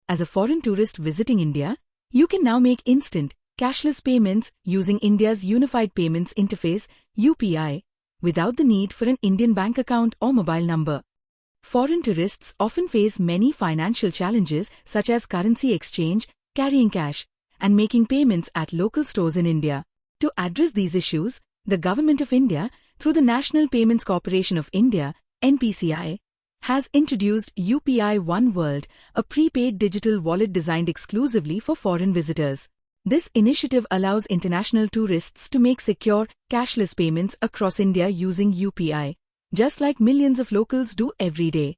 As a foreign tourist visiting India, you can now make instant, cashless payments using India's Unified Payments Interface (UPI) without the need for an Indian bank account or mobile number. Foreign tourists often face many financial challenges such as currency exchange, carrying cash, and making payments at local stores in India. To address these issues, the Government of India, through the National Payments Corporation of India (NPCI), has introduced UPI One World, a prepaid digital wallet designed exclusively for foreign visitors. This initiative allows international tourists to make secure, cashless payments across India using UPI, just like millions of locals do every day.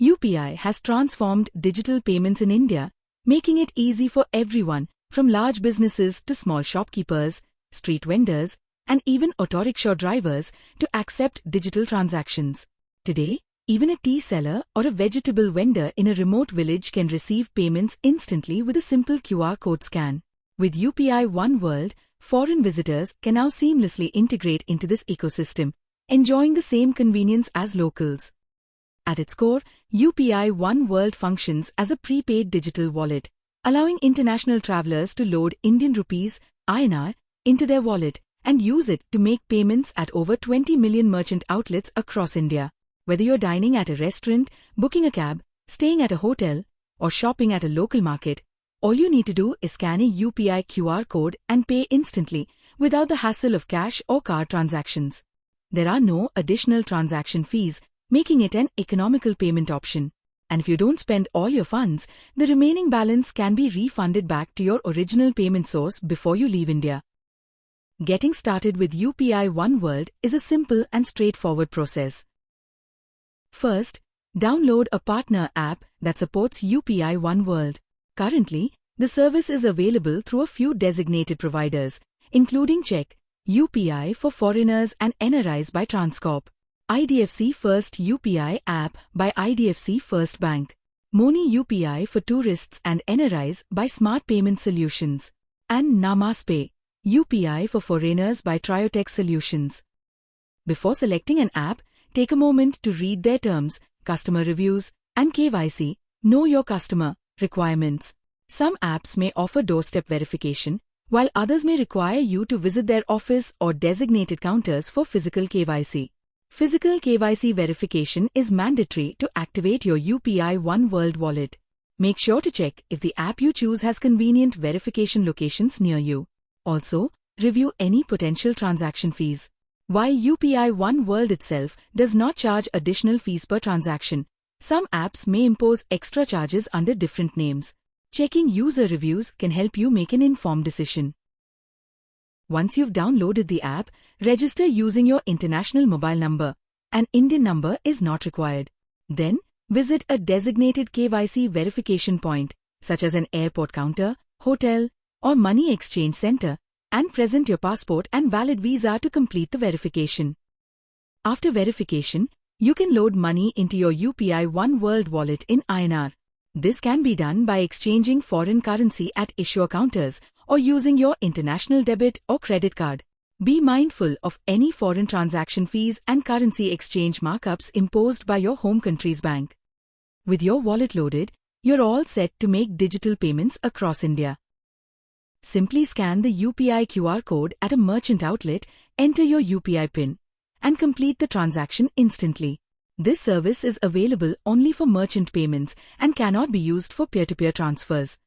UPI has transformed digital payments in India, making it easy for everyone, from large businesses to small shopkeepers, street vendors, and even auto rickshaw drivers, to accept digital transactions. Today, even a tea seller or a vegetable vendor in a remote village can receive payments instantly with a simple QR code scan. With UPI One World, foreign visitors can now seamlessly integrate into this ecosystem, enjoying the same convenience as locals. At its core, UPI One World functions as a prepaid digital wallet, allowing international travelers to load Indian rupees (INR) into their wallet and use it to make payments at over 20 million merchant outlets across India. Whether you're dining at a restaurant, booking a cab, staying at a hotel, or shopping at a local market, all you need to do is scan a UPI QR code and pay instantly without the hassle of cash or card transactions. There are no additional transaction fees, making it an economical payment option. And if you don't spend all your funds, the remaining balance can be refunded back to your original payment source before you leave India. Getting started with UPI One World is a simple and straightforward process. First, download a partner app that supports UPI One World. Currently, the service is available through a few designated providers, including Cheq, UPI for foreigners and NRIs by Transcorp, IDFC First UPI app by IDFC First Bank, Mony UPI for tourists and NRIs by Smart Payment Solutions, and Namaste UPI for foreigners by Triotech Solutions. Before selecting an app, take a moment to read their terms, customer reviews, and KYC, know your customer, requirements. Some apps may offer doorstep verification, while others may require you to visit their office or designated counters for physical KYC. Physical KYC verification is mandatory to activate your UPI One World wallet. Make sure to check if the app you choose has convenient verification locations near you. Also, review any potential transaction fees. While UPI One World itself does not charge additional fees per transaction, some apps may impose extra charges under different names. Checking user reviews can help you make an informed decision. Once you've downloaded the app, register using your international mobile number. An Indian number is not required. Then, visit a designated KYC verification point, such as an airport counter, hotel, or money exchange center, and present your passport and valid visa to complete the verification. After verification, you can load money into your UPI One World wallet in INR. This can be done by exchanging foreign currency at issuer counters or using your international debit or credit card. Be mindful of any foreign transaction fees and currency exchange markups imposed by your home country's bank. With your wallet loaded, you're all set to make digital payments across India. Simply scan the UPI QR code at a merchant outlet, enter your UPI PIN, and complete the transaction instantly. This service is available only for merchant payments and cannot be used for peer-to-peer transfers.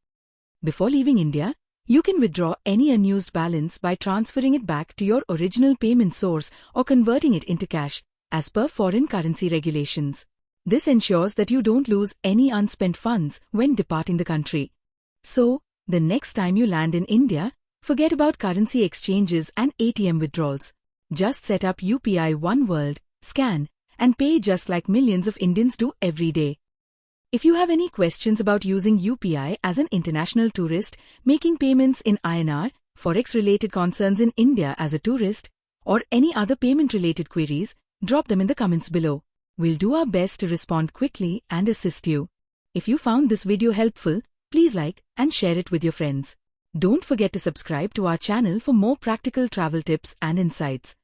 Before leaving India, you can withdraw any unused balance by transferring it back to your original payment source or converting it into cash, as per foreign currency regulations. This ensures that you don't lose any unspent funds when departing the country. So, the next time you land in India, forget about currency exchanges and ATM withdrawals. Just set up UPI One World, scan, and pay just like millions of Indians do every day. If you have any questions about using UPI as an international tourist, making payments in INR, forex-related concerns in India as a tourist, or any other payment-related queries, drop them in the comments below. We'll do our best to respond quickly and assist you. If you found this video helpful, please like and share it with your friends. Don't forget to subscribe to our channel for more practical travel tips and insights.